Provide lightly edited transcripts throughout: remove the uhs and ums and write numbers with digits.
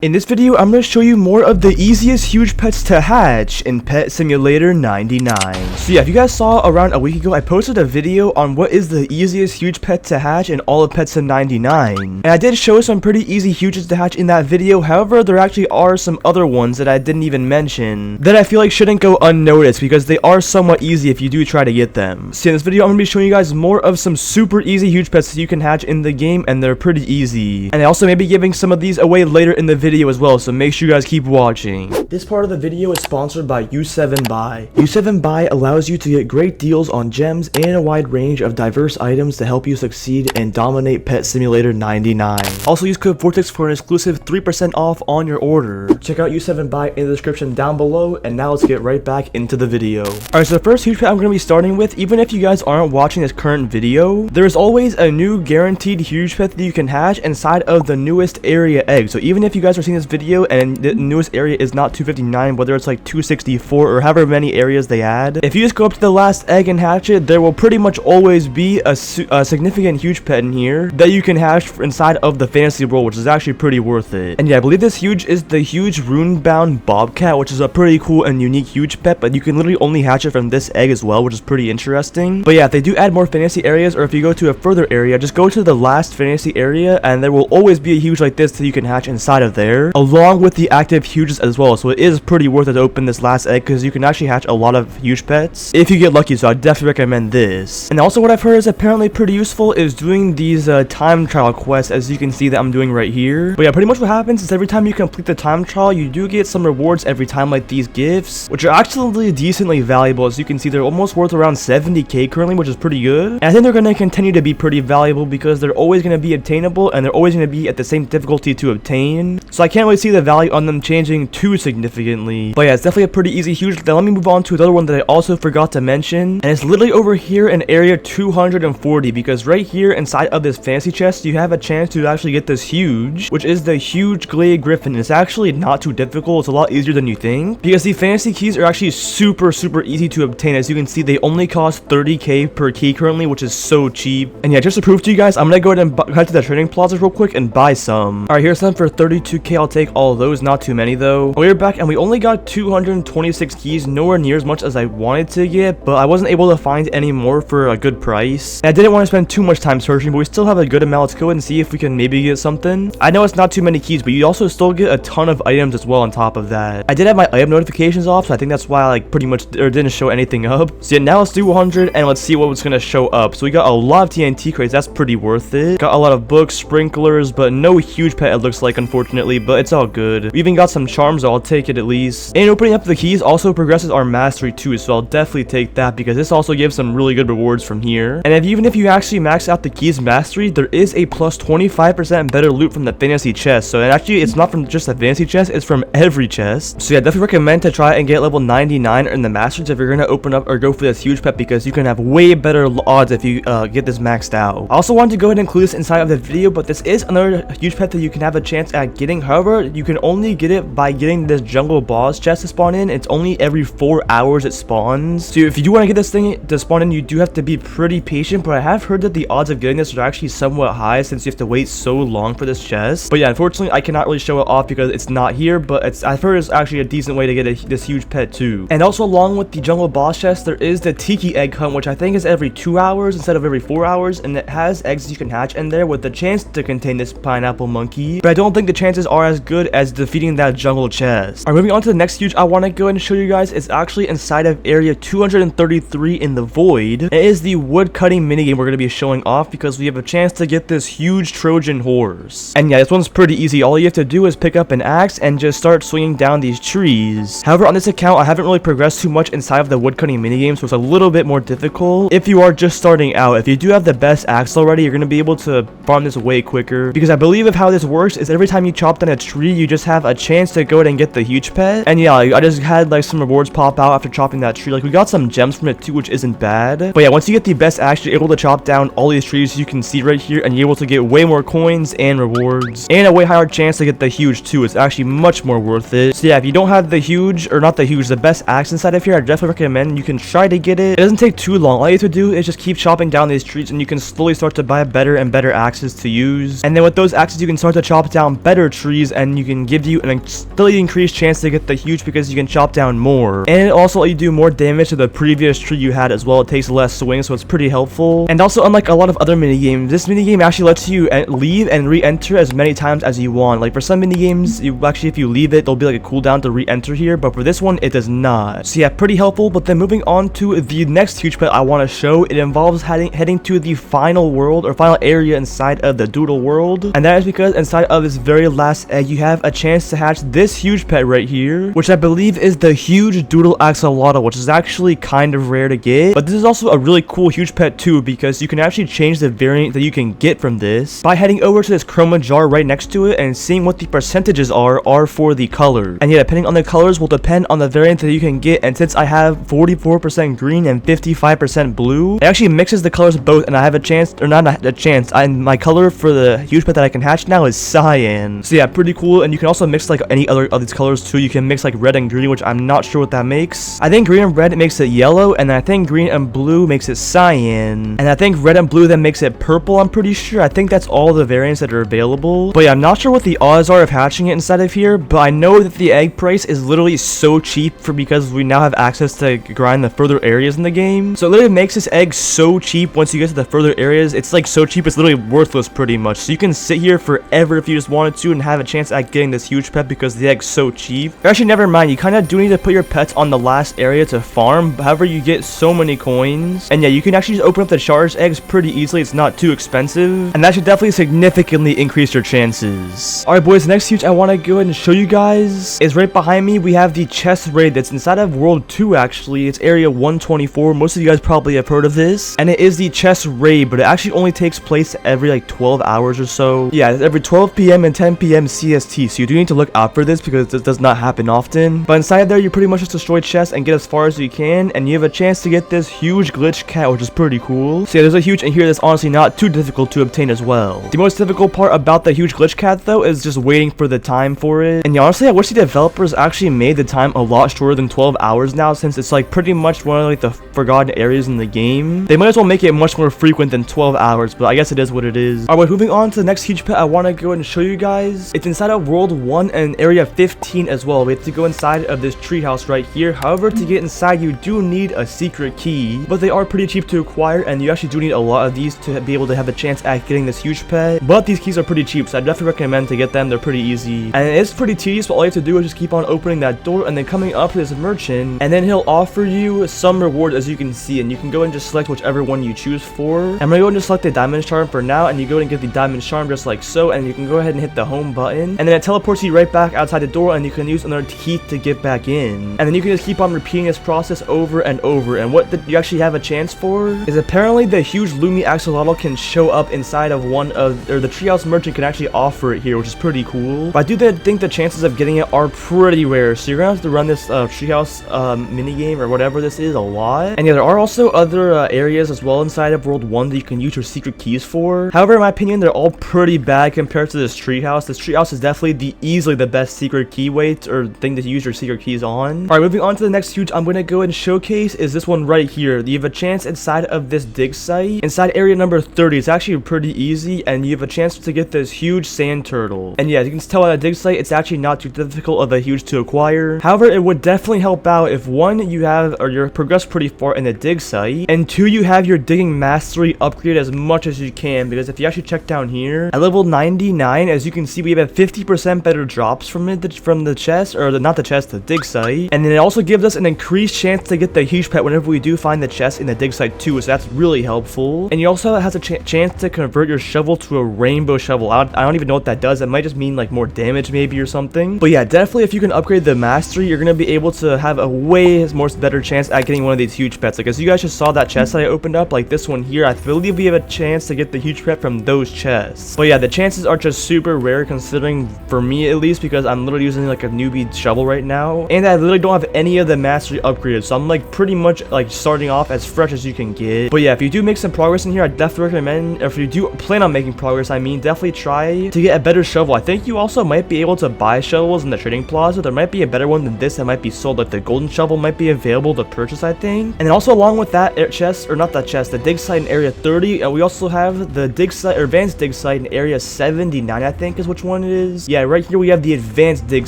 In this video, I'm going to show you more of the easiest huge pets to hatch in Pet Simulator 99. So yeah, if you guys saw around a week ago, I posted a video on what is the easiest huge pet to hatch in all of Pet Sim 99. And I did show some pretty easy huges to hatch in that video. However, there actually are some other ones that I didn't even mention that I feel like shouldn't go unnoticed because they are somewhat easy if you do try to get them. So in this video, I'm going to be showing you guys more of some super easy huge pets that you can hatch in the game, and they're pretty easy. And I also may be giving some of these away later in the video as well, so make sure you guys keep watching. This part of the video is sponsored by U7Buy. U7Buy allows you to get great deals on gems and a wide range of diverse items to help you succeed and dominate Pet Simulator 99. Also use code Vortex for an exclusive 3% off on your order. Check out U7Buy in the description down below, and now let's get right back into the video. Alright, so the first huge pet I'm going to be starting with, even if you guys aren't watching this current video, there is always a new guaranteed huge pet that you can hatch inside of the newest area egg. So even if you guys are seeing this video and the newest area is not 259, whether it's like 264 or however many areas they add, if you just go up to the last egg and hatch it, there will pretty much always be a significant huge pet in here that you can hatch inside of the fantasy world, which is actually pretty worth it. And yeah, I believe this huge is the huge rune-bound bobcat, which is a pretty cool and unique huge pet, but you can literally only hatch it from this egg as well, which is pretty interesting. But yeah, if they do add more fantasy areas, or if you go to a further area, just go to the last fantasy area and there will always be a huge like this that you can hatch inside of there, along with the active huges as well. So it is pretty worth it to open this last egg because you can actually hatch a lot of huge pets if you get lucky. So I definitely recommend this. And also what I've heard is apparently pretty useful is doing these time trial quests, as you can see that I'm doing right here. But yeah, pretty much what happens is every time you complete the time trial, you do get some rewards every time, like these gifts, which are actually decently valuable. As you can see, they're almost worth around 70k currently, which is pretty good. And I think they're going to continue to be pretty valuable because they're always going to be obtainable and they're always going to be at the same difficulty to obtain. So I can't really see the value on them changing too significantly. But yeah, it's definitely a pretty easy huge. Now let me move on to another one that I also forgot to mention, and it's literally over here in area 240, because right here inside of this fantasy chest you have a chance to actually get this huge, which is the huge Glade Griffin. It's actually not too difficult. It's a lot easier than you think because the fantasy keys are actually super easy to obtain. As you can see, they only cost 30k per key currently, which is so cheap. And yeah, just to prove to you guys, I'm gonna go ahead and head to the trading plazas real quick and buy some. Alright, here's some for 32k. I'll take all of those, not too many though. We're back and we only got 226 keys, nowhere near as much as I wanted to get, but I wasn't able to find any more for a good price. And I didn't want to spend too much time searching, but we still have a good amount. Let's go ahead and see if we can maybe get something. I know it's not too many keys, but you also still get a ton of items as well on top of that. I did have my item notifications off, so I think that's why I like pretty much didn't show anything up. So yeah, now let's do 100 and let's see what was gonna show up. So we got a lot of TNT crates, that's pretty worth it. Got a lot of books, sprinklers, but no huge pet it looks like, unfortunately, but it's all good. We even got some charms, so I'll take it at least. And opening up the keys also progresses our mastery too, so I'll definitely take that because this also gives some really good rewards from here. And even if you actually max out the keys mastery, there is a plus 25% better loot from the fantasy chest. So and actually it's not from just the fantasy chest, it's from every chest. So yeah, definitely recommend to try and get level 99 in the masters if you're gonna open up or go for this huge pet, because you can have way better odds if you get this maxed out. I also wanted to go ahead and include this inside of the video, but this is another huge pet that you can have a chance at getting. However, you can only get it by getting this jungle boss chest to spawn in. It's only every 4 hours it spawns. So if you do want to get this thing to spawn in, you do have to be pretty patient, but I have heard that the odds of getting this are actually somewhat high since you have to wait so long for this chest. But yeah, unfortunately I cannot really show it off because it's not here, but I've heard it's actually a decent way to get this huge pet too. And also along with the jungle boss chest, there is the tiki egg hunt, which I think is every 2 hours instead of every 4 hours, and it has eggs you can hatch in there with the chance to contain this pineapple monkey, but I don't think the chances are as good as defeating that jungle chest. Alright, moving on to the next huge I want to go ahead and show you guys. It's actually inside of area 233 in the void. It is the wood cutting minigame we're going to be showing off because we have a chance to get this huge Trojan horse. And yeah, this one's pretty easy. All you have to do is pick up an axe and just start swinging down these trees. However, on this account I haven't really progressed too much inside of the wood cutting minigame, so it's a little bit more difficult if you are just starting out. If you do have the best axe already, you're going to be able to farm this way quicker, because I believe of how this works is every time you chop down a tree, you just have a chance to go ahead and get the huge pet. And yeah, I just had like some rewards pop out after chopping that tree. Like we got some gems from it too, which isn't bad. But yeah, once you get the best axe, you're able to chop down all these trees you can see right here, and you're able to get way more coins and rewards and a way higher chance to get the huge too. It's actually much more worth it. So yeah, if you don't have the huge, or not the huge, the best axe inside of here, I definitely recommend you can try to get it. It doesn't take too long. All you have to do is just keep chopping down these trees and you can slowly start to buy better and better axes to use. And then with those axes you can start to chop down better trees trees, and you can give you an slightly increased chance to get the huge because you can chop down more. And it also let you do more damage to the previous tree you had as well. It takes less swing, so it's pretty helpful. And also, unlike a lot of other minigames, this minigame actually lets you leave and re-enter as many times as you want. Like for some minigames, you actually, if you leave it, there'll be like a cooldown to re-enter here, but for this one, it does not. So yeah, pretty helpful. But then moving on to the next huge pet I want to show, it involves heading to the final world or final area inside of the Doodle world, and that is because inside of this very last egg, you have a chance to hatch this huge pet right here, which I believe is the huge Doodle axolotl, which is actually kind of rare to get. But this is also a really cool huge pet too, because you can actually change the variant that you can get from this by heading over to this chroma jar right next to it and seeing what the percentages are for the color. And yeah, depending on the colors will depend on the variant that you can get. And since I have 44% green and 55% blue, it actually mixes the colors both, and I have a chance, or not a chance, my color for the huge pet that I can hatch now is cyan. So yeah, pretty cool. And you can also mix like any other of these colors too. You can mix like red and green, which I'm not sure what that makes. I think green and red makes it yellow, and I think green and blue makes it cyan, and I think red and blue then makes it purple. I'm pretty sure. I think that's all the variants that are available. But yeah, I'm not sure what the odds are of hatching it inside of here, but I know that the egg price is literally so cheap because we now have access to grind the further areas in the game. So it literally makes this egg so cheap. Once you get to the further areas, it's like so cheap, it's literally worthless pretty much. So you can sit here forever if you just wanted to and have a chance at getting this huge pet because the egg's so cheap. Actually, never mind. You kind of do need to put your pets on the last area to farm. However, you get so many coins. And yeah, you can actually just open up the charged eggs pretty easily. It's not too expensive, and that should definitely significantly increase your chances. Alright boys, the next huge I want to go ahead and show you guys is right behind me. We have the chest raid that's inside of World 2 actually. It's area 124. Most of you guys probably have heard of this. And it is the chest raid, but it actually only takes place every like 12 hours or so. Yeah, it's every 12 p.m. and 10 p.m. CST. So you do need to look out for this because this does not happen often. But inside there, you pretty much just destroy chests and get as far as you can. And you have a chance to get this huge glitch cat, which is pretty cool. So yeah, there's a huge in here that's honestly not too difficult to obtain as well. The most difficult part about the huge glitch cat though is just waiting for the time for it. And yeah, honestly, I wish the developers actually made the time a lot shorter than 12 hours now, since it's like pretty much one of like the forgotten areas in the game. They might as well make it much more frequent than 12 hours, but I guess it is what it is. Alright, moving on to the next huge pet I want to go and show you guys. It's inside of World 1 and area 15 as well. We have to go inside of this treehouse right here. However, to get inside, you do need a secret key, but they are pretty cheap to acquire, and you actually do need a lot of these to be able to have a chance at getting this huge pet. But these keys are pretty cheap, so I definitely recommend to get them. They're pretty easy, and it is pretty tedious, but all you have to do is just keep on opening that door and then coming up to this merchant, and then he'll offer you some reward, as you can see, and you can go and just select whichever one you choose for. I'm gonna go and just select the diamond charm for now, and you go and get the diamond charm just like so, and you can go ahead and hit the home button, and then it teleports you right back outside the door, and you can use another key to get back in. And then you can just keep on repeating this process over and over. And what you actually have a chance for is apparently the huge Lumi axolotl can show up inside of one of, or the treehouse merchant can actually offer it here, which is pretty cool. But I do think the chances of getting it are pretty rare, so you're gonna have to run this treehouse minigame or whatever this is a lot. And yeah, there are also other areas as well inside of World 1 that you can use your secret keys for. However, in my opinion, they're all pretty bad compared to this treehouse. This treehouse is definitely easily the best secret key weight or thing to use your secret keys on. Alright, moving on to the next huge I'm gonna go and showcase is this one right here. You have a chance inside of this dig site, inside area number 30. It's actually pretty easy, and you have a chance to get this huge sand turtle. And yeah, you can tell at a dig site, it's actually not too difficult of a huge to acquire. However, it would definitely help out if one, you have, or you're progressed pretty far in the dig site, and two, you have your digging mastery upgraded as much as you can, because if you actually check down here, at level 99, as you can see, we have a 50% better drops from it, from the chest, or not the chest, the dig site. And then it also gives us an increased chance to get the huge pet whenever we do find the chest in the dig site too, so that's really helpful. And you also has a chance to convert your shovel to a rainbow shovel. I don't even know what that does. It might just mean like more damage maybe or something. But yeah, definitely if you can upgrade the mastery, you're gonna be able to have a way more better chance at getting one of these huge pets. Like as you guys just saw that chest that I opened up, like this one here, I believe we have a chance to get the huge pet from those chests. But yeah, the chances are just super rare considering, for me at least, because I'm literally using like a newbie shovel right now, and I literally don't have any of the mastery upgraded, so I'm like pretty much like starting off as fresh as you can get. But yeah, if you do make some progress in here, I definitely recommend, if you do plan on making progress, I mean, definitely try to get a better shovel. I think you also might be able to buy shovels in the trading plaza. There might be a better one than this that might be sold, like the golden shovel might be available to purchase, I think. And then also along with that chest, or not that chest, the dig site in area 30, and we also have the dig site, or advanced dig site in area 79, I think is which one one is. Yeah, right here we have the advanced dig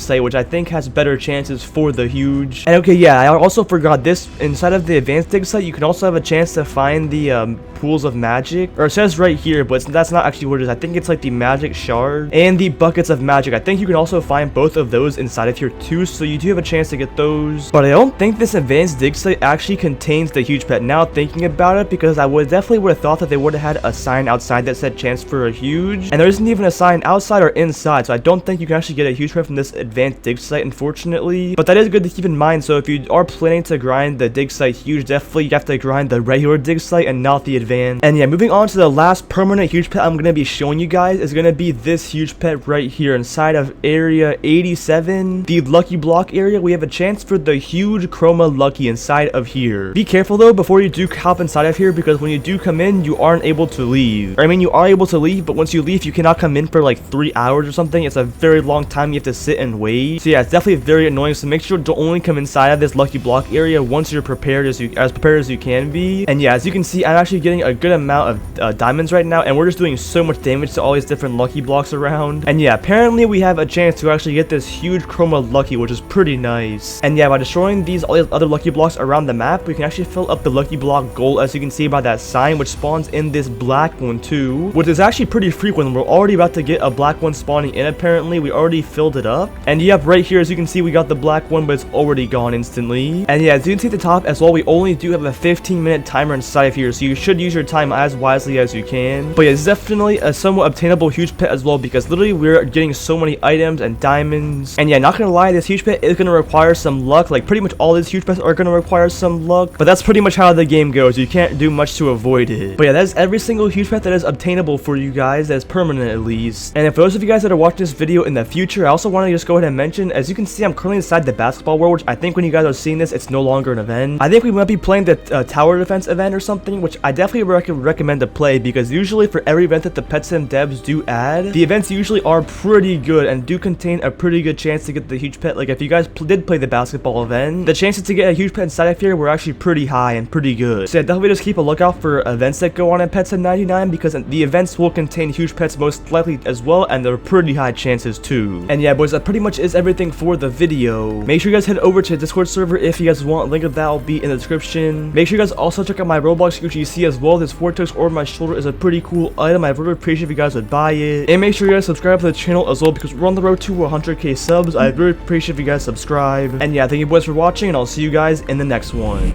site, which I think has better chances for the huge. And okay, yeah, I also forgot this. Inside of the advanced dig site, you can also have a chance to find the pools of magic, or it says right here, but that's not actually what it is. I think it's like the magic shard and the buckets of magic. I think you can also find both of those inside of here too, so you do have a chance to get those. But I don't think this advanced dig site actually contains the huge pet, now thinking about it, because I definitely would have thought that they would have had a sign outside that said chance for a huge, and there isn't even a sign outside or inside, so I don't think you can actually get a huge pet from this advanced dig site, unfortunately. But that is good to keep in mind, so if you are planning to grind the dig site huge, definitely you have to grind the regular dig site and not the advanced. And yeah, moving on to the last permanent huge pet I'm going to be showing you guys is going to be this huge pet right here inside of area 87, the lucky block area. We have a chance for the huge chroma lucky inside of here. Be careful though before you do hop inside of here, because when you do come in, you aren't able to leave. Or I mean, you are able to leave, but once you leave, you cannot come in for like 3 hours or something. It's a very long time you have to sit and wait. So yeah, it's definitely very annoying. So make sure to only come inside of this lucky block area once you're prepared, as prepared as you can be. And yeah, as you can see, I'm actually getting a good amount of diamonds right now, and we're just doing so much damage to all these different lucky blocks around. And yeah, apparently we have a chance to actually get this huge chroma lucky, which is pretty nice. And yeah, by destroying all these other lucky blocks around the map, we can actually fill up the lucky block goal, as you can see by that sign, which spawns in this black one too, which is actually pretty frequent. We're already about to get a black one spawning in. Apparently we already filled it up, and yep, right here, as you can see, we got the black one, but it's already gone instantly. And yeah, as you can see at the top as well, we only do have a 15-minute timer inside of here, so you should use your time as wisely as you can. But yeah, it's definitely a somewhat obtainable huge pet as well, because literally we're getting so many items and diamonds. And yeah, not gonna lie, this huge pet is gonna require some luck. Like pretty much all these huge pets are gonna require some luck, but that's pretty much how the game goes. You can't do much to avoid it. But yeah, that is every single huge pet that is obtainable for you guys, that is permanent at least. And for those of you guys that are watching this video in the future, I also want to just go ahead and mention, as you can see, I'm currently inside the basketball world, which I think when you guys are seeing this, it's no longer an event. I think we might be playing the tower defense event or something, which I definitely recommend to play, because usually for every event that the Pet Sim devs do add, the events usually are pretty good and do contain a pretty good chance to get the huge pet. Like if you guys did play the basketball event, the chances to get a huge pet inside of here were actually pretty high and pretty good. So yeah, definitely just keep a lookout for events that go on in Pet Sim 99, because the events will contain huge pets most likely as well, and they're pretty high chances too. And yeah, boys, that pretty much is everything for the video. Make sure you guys head over to the Discord server if you guys want. Link of that will be in the description. Make sure you guys also check out my Roblox UGC as well. This vortex over my shoulder is a pretty cool item. I'd really appreciate if you guys would buy it. And make sure you guys subscribe to the channel as well, because we're on the road to 100k subs. I'd really appreciate if you guys subscribe. And yeah, thank you boys for watching, and I'll see you guys in the next one.